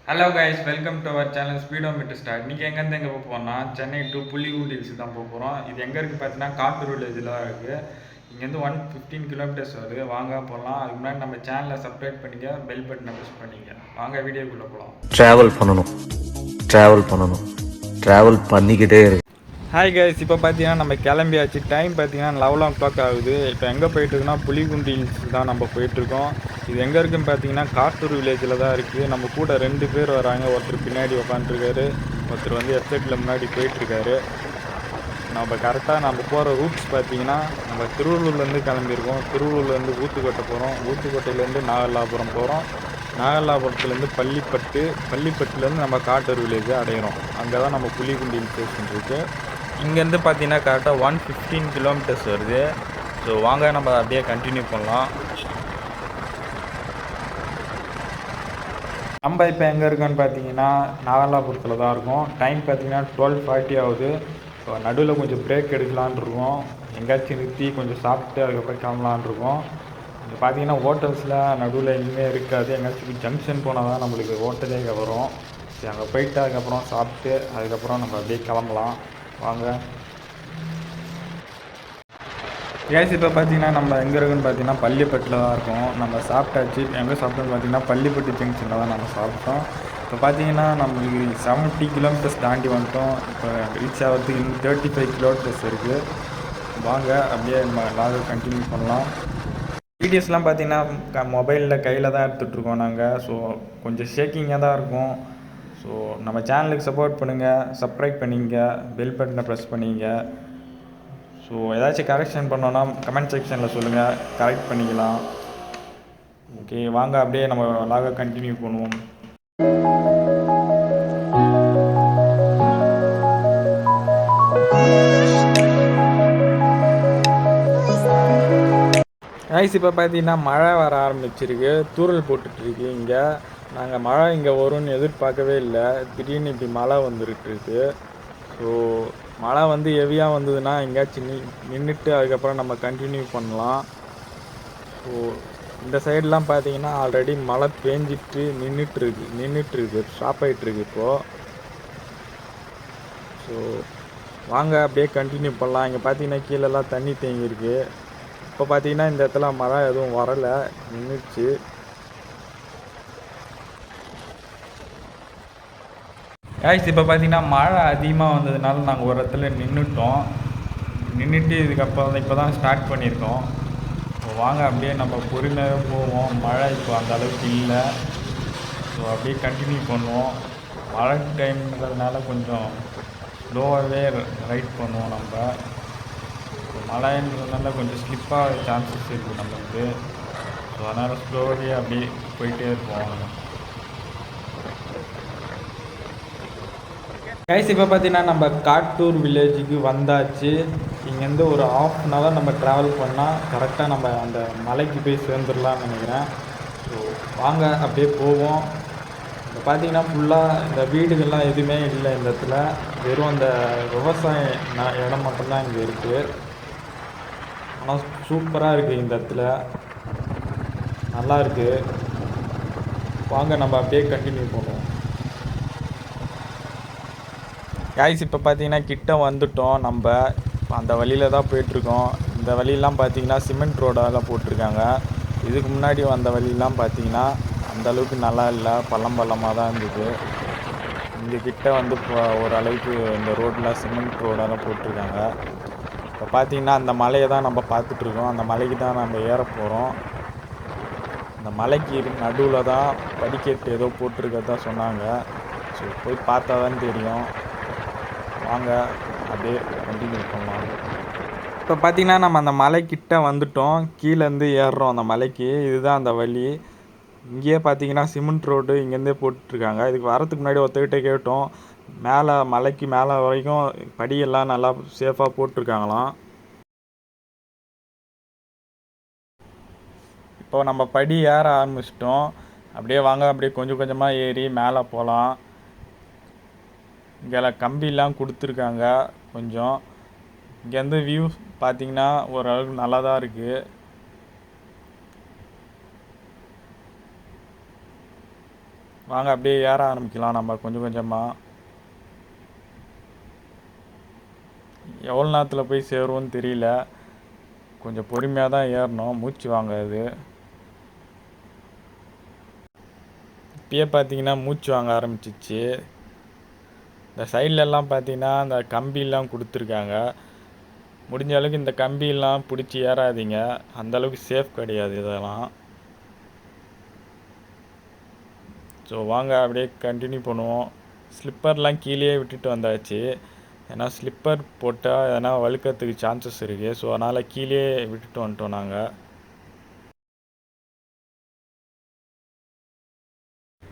Hello guys, welcome to our channel Speedometer Star. இன்றைக்கி எங்கேருந்து எங்கே போக போகிறோம்னா சென்னை டு புலிகுண்டி ஹில்ஸ் தான் போக போகிறோம். இது எங்கே இருக்குது பார்த்தீங்கன்னா காட்டூர் வில்லேஜில் இருக்குது. இங்கேருந்து 115 கிலோமீட்டர்ஸ் வருது. வாங்க போகலாம். அதுக்கு முன்னாடி நம்ம சேனலை சப்ஸ்கிரைப் பண்ணிக்க, பெல் பட்டனை ப்ரெஸ் பண்ணிக்க. வாங்க வீடியோக்குள்ளே போகலாம். ட்ராவல் பண்ணிக்கிட்டே இருக்கு. ஹாய் கைஸ், இப்போ பார்த்தீங்கன்னா நம்ம கிளம்பியாச்சு. டைம் பார்த்தீங்கன்னா 11 o'clock ஆகுது. இப்போ எங்கே போயிட்டுருக்குன்னா புலிகுண்டி ஹில்ஸ் தான் நம்ம போயிட்டுருக்கோம். இது எங்கே இருக்குன்னு பார்த்தீங்கன்னா காட்டூர் வில்லேஜில் தான் இருக்குது. நம்ம கூட 2 பேர் வராங்க. ஒருத்தர் பின்னாடி உட்காந்துருக்காரு, ஒருத்தர் வந்து எஃப்செட்டில் முன்னாடி போயிட்டுருக்காரு. நம்ம கரெக்டாக நம்ம போகிற ரூட்ஸ் பார்த்தீங்கன்னா நம்ம திருவள்ளூர்லேருந்து கிளம்பியிருக்கோம். திருவள்ளூர்லேருந்து ஊத்துக்கோட்டை போகிறோம். ஊத்துக்கோட்டையிலேருந்து நாகலாபுரம் போகிறோம். நாகலாபுரத்துலேருந்து பள்ளிப்பட்டுலேருந்து நம்ம காட்டூர் வில்லேஜை அடையிறோம். அங்கே தான் நம்ம புலிகுண்டி ஹில் ஸ்டேஷன் இருக்குது. இங்கேருந்து பார்த்தீங்கன்னா கரெக்டாக 115 கிலோமீட்டர்ஸ் வருது. ஸோ வாங்க நம்ம அப்படியே கண்டினியூ பண்ணலாம். நம்ம இப்போ எங்கே இருக்கோன்னு பார்த்தீங்கன்னா நாகலாபுரத்தில் தான் இருக்கும். டைம் பார்த்தீங்கன்னா 12:40 ஆகுது. ஸோ நடுவில் கொஞ்சம் பிரேக் எடுக்கலான் இருக்கோம். எங்கேயாச்சும் நிறுத்தி கொஞ்சம் சாப்பிட்டு அதுக்கப்புறம் கிளம்பலான் இருக்கோம். இங்கே பார்த்தீங்கன்னா ஹோட்டல்ஸில் நடுவில் எங்கேயுமே இருக்காது. எங்கேயாச்சும் ஜங்ஷன் போனால் தான் நம்மளுக்கு ஹோட்டலே வரும். சரி, அங்கே போயிட்டு அதுக்கப்புறம் சாப்பிட்டு அதுக்கப்புறம் நம்ம அப்படியே கிளம்பலாம். வாங்க கேஸ். இப்போ பார்த்தீங்கன்னா நம்ம எங்கே இருக்குன்னு பார்த்தீங்கன்னா பள்ளிப்பட்டில் தான் இருக்கோம். நம்ம சாப்பிட்டாச்சு. எங்கே சாப்பிட்டோன்னு பார்த்தீங்கன்னா பள்ளிப்பட்டு ஜங்ஷனில் தான் நம்ம சாப்பிட்டோம். இப்போ பார்த்தீங்கன்னா நம்மளுக்கு 70 கிலோமீட்டர்ஸ் தாண்டி வந்துட்டோம். இப்போ ரீச் ஆகிறதுக்கு இன்னும் 35 கிலோமீட்டர்ஸ் இருக்குது. வாங்க அப்படியே நம்ம லாகை கண்டினியூ பண்ணலாம். வீடியோஸ்லாம் பார்த்தீங்கன்னா மொபைலில் கையில் தான் எடுத்துகிட்ருக்கோம் நாங்கள். ஸோ கொஞ்சம் ஷேக்கிங்காக தான் இருக்கும். ஸோ நம்ம சேனலுக்கு சப்போர்ட் பண்ணுங்கள், சப்ஸ்கிரைப் பண்ணிங்க, பெல் பட்டனை ப்ரெஸ் பண்ணிங்க. ஸோ ஏதாச்சும் கரெக்ஷன் பண்ணோன்னா கமெண்ட் செக்ஷனில் சொல்லுங்கள், கரெக்ட் பண்ணிக்கலாம். ஓகே, வாங்க அப்படியே நம்ம லாகை கண்டினியூ பண்ணுவோம். கைஸ், இப்போ பார்த்தீங்கன்னா மழை வர ஆரம்பிச்சிருக்கு. தூறல் போட்டுட்ருக்கு. இங்கே நாங்கள் மழை இங்கே வரும்னு எதிர்பார்க்கவே இல்லை. திடீர்னு இப்படி மழை வந்துருக்கு. ஸோ மழை வந்து ஹெவியாக வந்ததுன்னா எங்கேயாச்சும் நின்றுட்டு அதுக்கப்புறம் நம்ம கண்டினியூ பண்ணலாம். ஸோ இந்த சைடெலாம் பார்த்தீங்கன்னா ஆல்ரெடி மழை பேஞ்சிட்டு நின்றுட்டுருக்கு, ஸ்டாப் ஆகிட்டுருக்கு இப்போது. ஸோ வாங்க அப்படியே கண்டினியூ பண்ணலாம். இங்கே பார்த்தீங்கன்னா கீழெல்லாம் தண்ணி தேங்கியிருக்கு. இப்போ பார்த்தீங்கன்னா இந்த இடத்துல மழை எதுவும் வரலை, நின்றுச்சு. காய்ச்சி இப்போ பார்த்தீங்கன்னா மழை அதிகமாக வந்ததுனால நாங்கள் ஒரு இடத்துல நின்றுட்டு இதுக்கப்புறம் இப்போ தான் ஸ்டார்ட் பண்ணியிருக்கோம். ஸோ வாங்க அப்படியே நம்ம பொறுமையாக போவோம். மழை இப்போ அந்த அளவுக்கு இல்லை. ஸோ அப்படியே கண்டினியூ பண்ணுவோம். மழை டைம்ன்றதுனால கொஞ்சம் ஸ்லோவாகவே ரைட் பண்ணுவோம் நம்ம. மழைன்றதுனால கொஞ்சம் ஸ்லிப்பாக சான்சஸ் இருக்குது நமக்கு. ஸோ அதனால் ஸ்லோவாகவே அப்படியே போயிட்டே இருப்போம். கைஸ், இப்போ பார்த்தீங்கன்னா நம்ம காட்டூர் வில்லேஜுக்கு வந்தாச்சு. இங்கேருந்து ஒரு 1/2 hour நம்ம ட்ராவல் பண்ணால் கரெக்டாக நம்ம அந்த மலைக்கு போய் சேர்ந்துடலாம்னு நினைக்கிறேன். ஸோ வாங்க அப்படியே போவோம். இப்போ பார்த்தீங்கன்னா ஃபுல்லாக இந்த வீடுகள்லாம் எதுவுமே இல்லை இந்த இடத்துல. வெறும் அந்த விவசாய இடம் மட்டும்தான் இங்கே இருக்குது. ஆனால் சூப்பராக இருக்குது இந்த இடத்துல, நல்லா இருக்குது. வாங்க நம்ம அப்படியே கண்டினியூ பண்ணுவோம். காய்ஸ், இப்போ பார்த்தீங்கன்னா கிட்ட வந்துட்டோம். நம்ம அந்த வழியில் தான் போயிட்டுருக்கோம். இந்த வழியெல்லாம் பார்த்தீங்கன்னா சிமெண்ட் ரோடெல்லாம் போட்டிருக்காங்க. இதுக்கு முன்னாடி வந்த வழியெல்லாம் பார்த்தீங்கன்னா அந்தளவுக்கு நல்லா இல்லை, பள்ளமாக தான் இருந்தது. இங்கே கிட்ட வந்து ஓரளவுக்கு இந்த ரோடெலாம் சிமெண்ட் ரோடெல்லாம் போட்டிருக்காங்க. இப்போ பார்த்தீங்கன்னா அந்த மலையை தான் நம்ம பார்த்துட்ருக்கோம். அந்த மலைக்கு தான் நம்ம ஏற போகிறோம். அந்த மலைக்கு நடுவில் தான் படிக்கட்டு ஏதோ போட்டிருக்கதா சொன்னாங்க. ஸோ போய் பார்த்தா தான் தெரியும். வாங்க அப்படியே கண்டினியூ பண்ணலாம். இப்போ பார்த்தீங்கன்னா நம்ம அந்த மலைக்கிட்ட வந்துட்டோம். கீழேருந்து ஏறுறோம் அந்த மலைக்கு. இதுதான் அந்த வழி. இங்கேயே பார்த்தீங்கன்னா சிமெண்ட் ரோடு இங்கேருந்தே போட்டுட்ருக்காங்க. இதுக்கு வரத்துக்கு முன்னாடி ஒருத்தர்கிட்ட கேட்டோம். மலைக்கு மேலே வரைக்கும் படியெல்லாம் நல்லா சேஃபாக போட்டிருக்காங்களாம். இப்போ நம்ம படி ஏற ஆரம்பிச்சிட்டோம். அப்படியே வாங்க அப்படியே கொஞ்சம் கொஞ்சமாக ஏறி மேலே போகலாம். இங்கே கம்பிலாம் கொடுத்துருக்காங்க கொஞ்சம். இங்கேருந்து வியூ பார்த்திங்கன்னா ஓரளவுக்கு நல்லா தான் இருக்குது. வாங்க அப்படியே ஏற ஆரம்பிக்கலாம் நம்ம கொஞ்சம் கொஞ்சமாக. எவ்வளோ நேரத்தில் போய் சேருவோன்னு தெரியல. கொஞ்சம் பொறுமையாக தான் ஏறணும், மூச்சு வாங்காது. இப்பயே பார்த்தீங்கன்னா மூச்சு வாங்க ஆரம்பிச்சிச்சு. இந்த சைட்லெல்லாம் பார்த்தீங்கன்னா இந்த கம்பிலாம் கொடுத்துருக்காங்க. முடிஞ்ச அளவுக்கு இந்த கம்பியெல்லாம் பிடிச்சி ஏறாதீங்க, அந்தளவுக்கு சேஃப் கிடையாது இதெல்லாம். ஸோ வாங்க அப்படியே கண்டினியூ பண்ணுவோம். ஸ்லிப்பர்லாம் கீழே விட்டுட்டு வந்தாச்சு. ஏன்னா ஸ்லிப்பர் போட்டால் எதனா வழுக்கிறதுக்கு சான்சஸ் இருக்குது. ஸோ அதனால் கீழே விட்டுட்டு வந்துட்டோம் நாங்கள்.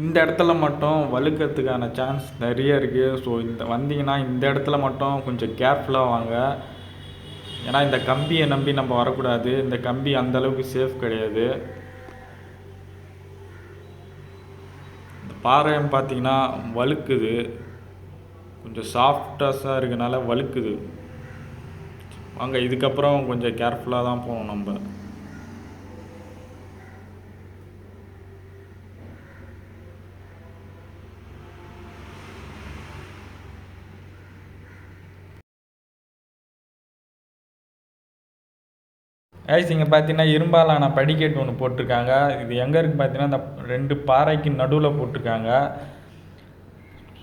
இந்த இடத்துல மட்டும் வழுக்கிறதுக்கான சான்ஸ் நிறைய இருக்குது. ஸோ வந்தீங்கன்னா இந்த இடத்துல மட்டும் கொஞ்சம் கேர்ஃபுல்லாக வாங்க. ஏன்னா இந்த கம்பியை நம்பி நம்ம வரக்கூடாது. இந்த கம்பி அந்தளவுக்கு சேஃப் கிடையாது. இந்த பாறைன்னு பார்த்தீங்கன்னா வழுக்குது, கொஞ்சம் சாஃப்டாஸாக இருக்கனால வழுக்குது. வாங்க இதுக்கப்புறம் கொஞ்சம் கேர்ஃபுல்லாக தான் போகணும் நம்ம. ஐஸ் இங்கே பார்த்தீங்கன்னா இரும்பாலான படிக்கட்டு ஒன்று போட்டிருக்காங்க. இது எங்கே இருக்குது பார்த்தீங்கன்னா இந்த 2 பாறைக்கு நடுவில் போட்டிருக்காங்க.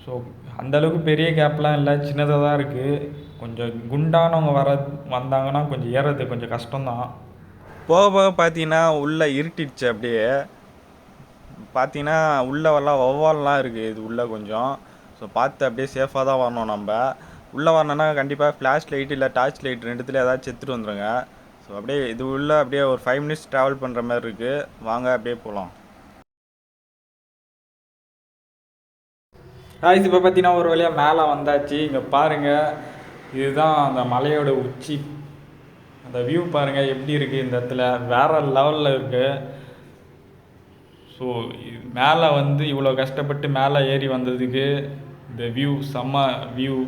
ஸோ அந்தளவுக்கு பெரிய கேப்லாம் இல்லை, சின்னதாக தான் இருக்குது. கொஞ்சம் குண்டானவங்க வந்தாங்கன்னா கொஞ்சம் ஏறது கொஞ்சம் கஷ்டம்தான். போக போக பார்த்தீங்கன்னா உள்ளே இருட்டிடுச்சு. அப்படியே பார்த்தீங்கன்னா உள்ளவெல்லாம் வௌவால்லாம் இருக்குது இது உள்ளே கொஞ்சம். ஸோ பார்த்து அப்படியே சேஃபாக தான் வரணும் நம்ம. உள்ளே வரணுன்னா கண்டிப்பாக ஃப்ளாஷ் லைட் இல்லை டார்ச் லைட் ரெண்டுத்தில் ஏதாச்சும் எடுத்துகிட்டு வந்துடுங்க. ஸோ அப்படியே இது உள்ள அப்படியே ஒரு 5 மினிட்ஸ் ட்ராவல் பண்ணுற மாதிரி இருக்குது. வாங்க அப்படியே போகலாம். காய்ஸ் இப்போ பார்த்தீங்கன்னா ஒரு வழியாக மேலே வந்தாச்சு. இங்கே பாருங்கள், இதுதான் அந்த மலையோட உச்சி. அந்த வியூ பாருங்கள் எப்படி இருக்குது. இந்த இடத்துல வேறு லெவலில் இருக்குது. ஸோ மேலே வந்து இவ்வளோ கஷ்டப்பட்டு மேலே ஏறி வந்ததுக்கு இந்த வியூ செம்ம வியூ.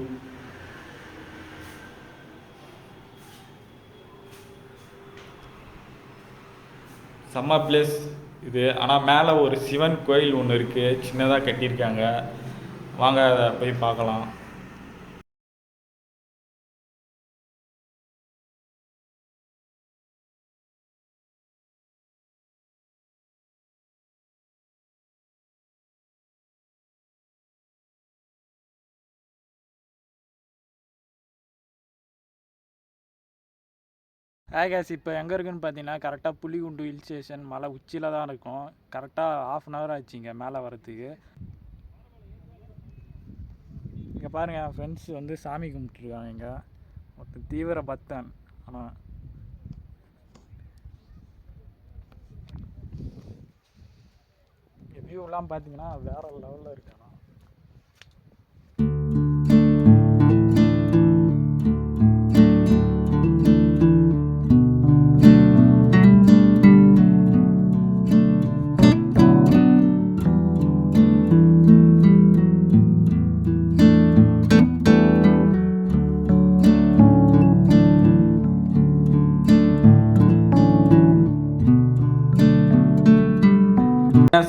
செம்ம பிளேஸ் இது. ஆனால் மேலே ஒரு சிவன் கோயில் ஒன்று இருக்குது, சின்னதாக கட்டியிருக்காங்க. வாங்க அதை போய் பார்க்கலாம். கேஸ் இப்போ எங்கே இருக்குன்னு பார்த்தீங்கன்னா கரெக்டாக புலிகுண்டு ஹில் ஸ்டேஷன் மலை உச்சியில் தான் இருக்கும். கரெக்டாக 1/2 hour ஆச்சு இங்கே மேலே வரத்துக்கு. இங்கே பாருங்கள், என் ஃப்ரெண்ட்ஸ் வந்து சாமி கும்பிட்டுருக்காங்க. இங்கே ஒருத்தன் தீவிர பக்தன். ஆனால் வியூலாம் பார்த்தீங்கன்னா வேறு லெவலில் இருக்கு.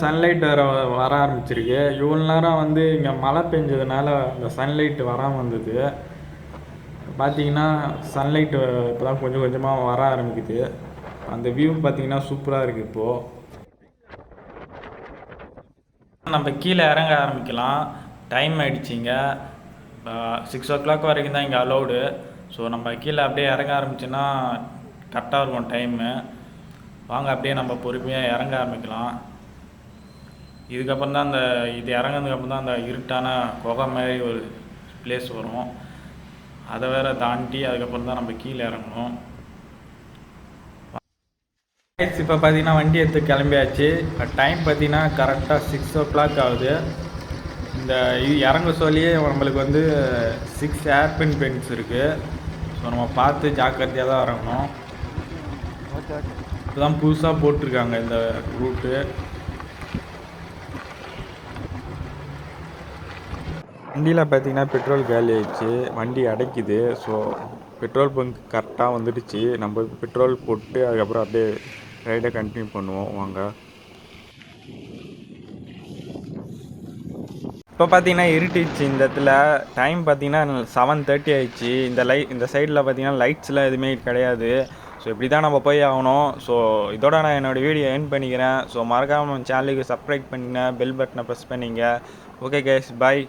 சன்லைட் வர ஆரம்பிச்சிருக்கு. இவ்வளோ நேரம் வந்து இங்கே மழை பெஞ்சதுனால அந்த சன்லைட் வராமல் வந்தது. பார்த்தீங்கன்னா சன்லைட் இப்போ தான் கொஞ்சம் கொஞ்சமாக வர ஆரம்பிக்குது. அந்த வியூ பார்த்தீங்கன்னா சூப்பராக இருக்குது. இப்போது நம்ம கீழே இறங்க ஆரம்பிக்கலாம். டைம் ஆகிடுச்சிங்க. 6 o'clock வரைக்கும் தான் இங்கே அலௌடு. ஸோ நம்ம கீழே அப்படியே இறங்க ஆரம்பிச்சோன்னா கரெக்டாக இருக்கும் டைமு. வாங்க அப்படியே நம்ம பொறுமையாக இறங்க ஆரம்பிக்கலாம். இதுக்கப்புறம் தான் இது இறங்கினதுக்கப்புறம் தான் அந்த இருட்டான குகை மாதிரி ஒரு பிளேஸ் வரும். அதை வேறு தாண்டி அதுக்கப்புறம் தான் நம்ம கீழே இறங்கணும். இப்போ பார்த்தீங்கன்னா வண்டி எடுத்து கிளம்பியாச்சு. இப்போ டைம் பார்த்தீங்கன்னா கரெக்டாக 6 o'clock ஆகுது. இந்த இது இறங்க சொல்லியே நம்மளுக்கு வந்து 6 ஏர்பின் பெயிண்ட்ஸ் இருக்குது. ஸோ நம்ம பார்த்து ஜாக்கிரதையாக தான் இறங்கணும். இப்போ தான் புதுசாக போட்டிருக்காங்க இந்த ரூட்டு. வண்டியில் பார்த்தீங்கன்னா பெட்ரோல் காலி ஆயிடுச்சு, வண்டி அடைக்குது. ஸோ பெட்ரோல் பங்க் கரெக்டாக வந்துடுச்சு. நம்ம பெட்ரோல் போட்டு அதுக்கப்புறம் அப்படியே ரைடை கண்டினியூ பண்ணுவோம். வாங்க. இப்போ பார்த்தீங்கன்னா இருட்டிடுச்சு இந்த இடத்துல. டைம் பார்த்தீங்கன்னா 7:30 ஆயிடுச்சு. இந்த சைடில் பார்த்தீங்கன்னா லைட்ஸ்லாம் எதுவுமே கிடையாது. ஸோ இப்படி தான் நம்ம போய் ஆகணும். ஸோ இதோட நான் என்னோடய வீடியோ எண்ட் பண்ணிக்கிறேன். ஸோ மறக்காமல் நம்ம சேனலுக்கு சப்ஸ்கிரைப் பண்ணுங்க, பெல் பட்டனை ப்ரெஸ் பண்ணிங்க. ஓகே கைஸ், பாய்.